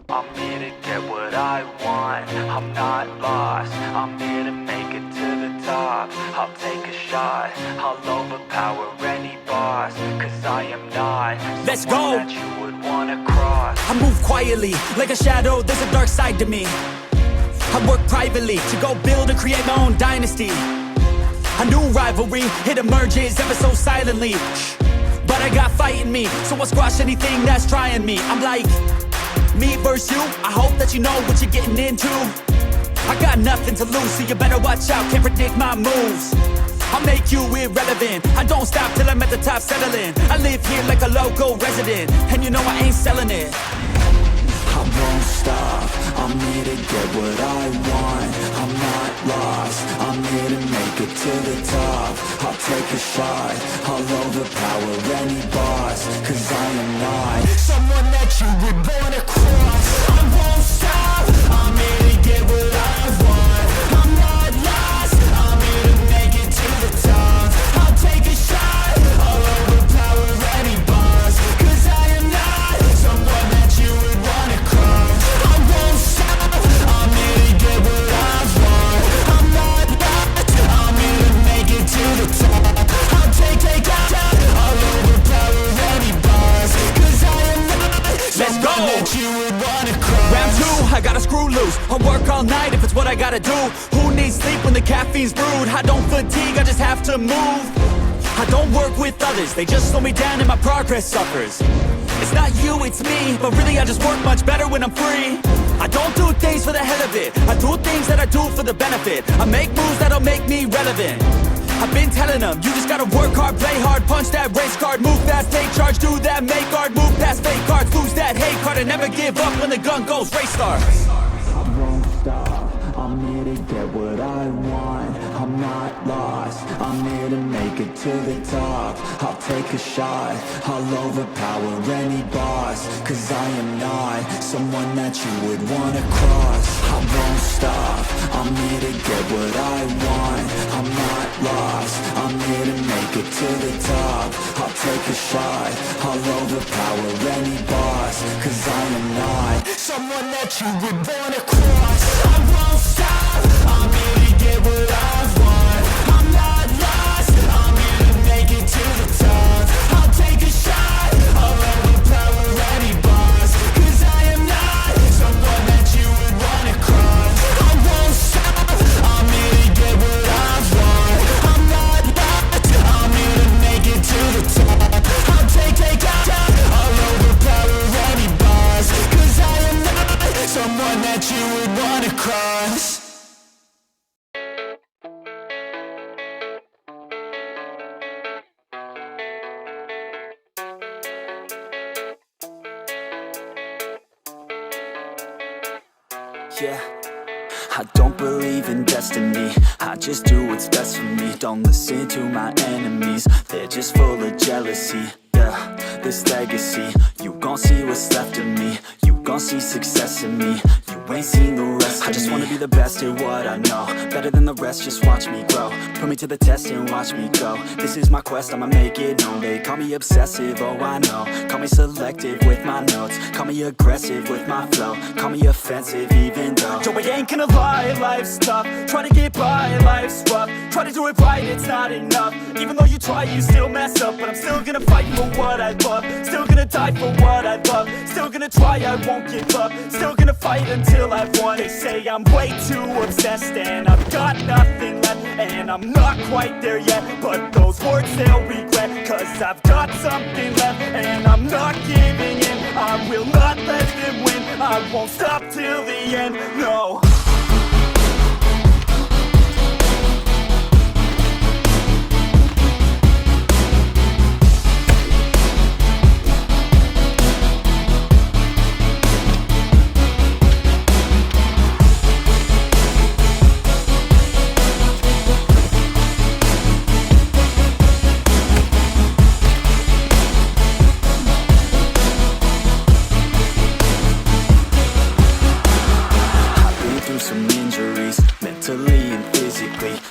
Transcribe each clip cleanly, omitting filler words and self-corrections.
I'm here to get what I want, I'm not lost. I'm here to make it to the top. I'll take a shot, I'll overpower any boss. Cause I am not Let's someone go. that you would wanna cross. I move quietly, like a shadow, there's a dark side to me. I work privately to go build and create my own dynasty. A new rivalry, it emerges ever so silently. But I got fight in me, so I'll squash anything that's trying me. I'm like, me versus you, I hope that you know what you're getting into. I got nothing to lose, so you better watch out, can't predict my moves. I'll make you irrelevant, I don't stop till I'm at the top settling. I live here like a local resident, and you know I ain't selling it. I won't stop, I'm here to get what I want. I'm not lost, I'm here to make it to the top. I'll take a shot, I'll overpower any boss. Cause I am not someone that you would wanna cross. I won't stop, I'm here to get what I want. I'm not lost, I'm here to make it to the top. I'll take a shot, I'll overpower any boss. Cause I am not someone that you would wanna cross. I won't stop, I'm here to get what I want. I'm not lost, I'm here to make it to the top. I'll take a shot, I'll overpower any boss. Cause I am not someone that you would wanna cross. Round two, I gotta screw loose. I'll work all night if it's what I gotta do. Who needs sleep when the caffeine's brewed? I don't fatigue, I just have to move. I don't work with others, they just slow me down and my progress suffers. It's not you, it's me, but really I just work much better when I'm free. I don't do things for the hell of it, I do things that I do for the benefit. I make moves that'll make me relevant. I've been telling them, you just gotta work hard, play hard, punch that race card, move fast, take charge, do that, make art, move past fake cards, lose that hate card, and never give up when the gun goes, race start. I won't stop, I'm here to get what I want. I'm not lost, I'm here to make it to the top. I'll take a shot, I'll overpower any boss. Cause I am not someone that you would wanna cross. I won't stop, I'm here to get what I want. I'm not lost, I'm here to make it to the top. I'll take a shot, I'll overpower any boss. Cause I am not someone that you would wanna cross. I won't stop, I'm here to get what I want. I'm not lost, I'm here to make it to the top. I'll take a shot, I'll overpower any boss. Cause I am not someone that you would wanna cross. I won't stop, I'm here to get what I want. I'm not lost, I'm here to make it to the top. I'll take a shot, I'll overpower any boss. Cause I am not someone that you would wanna cross. Yeah, I don't believe in destiny, I just do what's best for me. Don't listen to my enemies, they're just full of jealousy. Yeah, this legacy, you gon' see what's left of me. You gon' see success in me, you ain't seen the rest of me. I just wanna be the best at what I know, better than the rest, just watch me grow. Put me to the test and watch me go. This is my quest, I'ma make it known. They call me obsessive, oh I know. Call me selective with my notes, call me aggressive with my flow. Call me offensive even though Joe, I ain't gonna lie, life's tough. Try to get by, life's rough. Try to do it right, it's not enough. Even though you try, you still mess up. But I'm still gonna fight for what I love, still gonna die for what I love. Still gonna try, I won't give up. Still gonna fight until I've won. They say I'm way too obsessed and I've got nothing left, and I'm not quite there yet, but those words they'll regret. Cause I've got something left and I'm not giving in. I will not let them win, I won't stop till the end, no.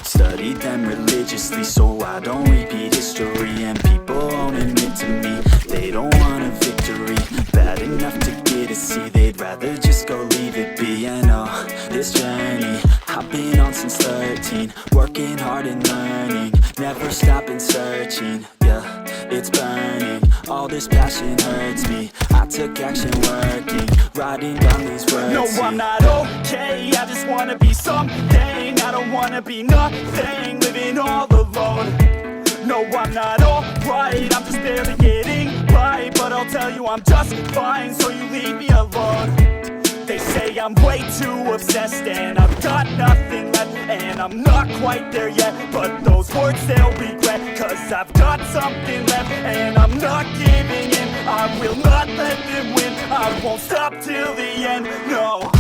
Studied them religiously so I don't repeat history. And people won't admit to me they don't want a victory. Bad enough to get a see, they'd rather just go leave it be. And oh, this journey I've been on since 13, working hard and learning, never stopping searching. Yeah, it's burning, all this passion hurts me. I took action working, writing down these words. No, I'm not okay, I just wanna be something. I don't wanna be nothing, living all alone. No, I'm not alright, I'm just barely getting by. But I'll tell you I'm just fine, so you leave me alone. They say I'm way too obsessed and I've got nothing left, and I'm not quite there yet, but those words they'll regret, cause I've got something left and I'm not giving in. I will not let them win, I won't stop till the end, no.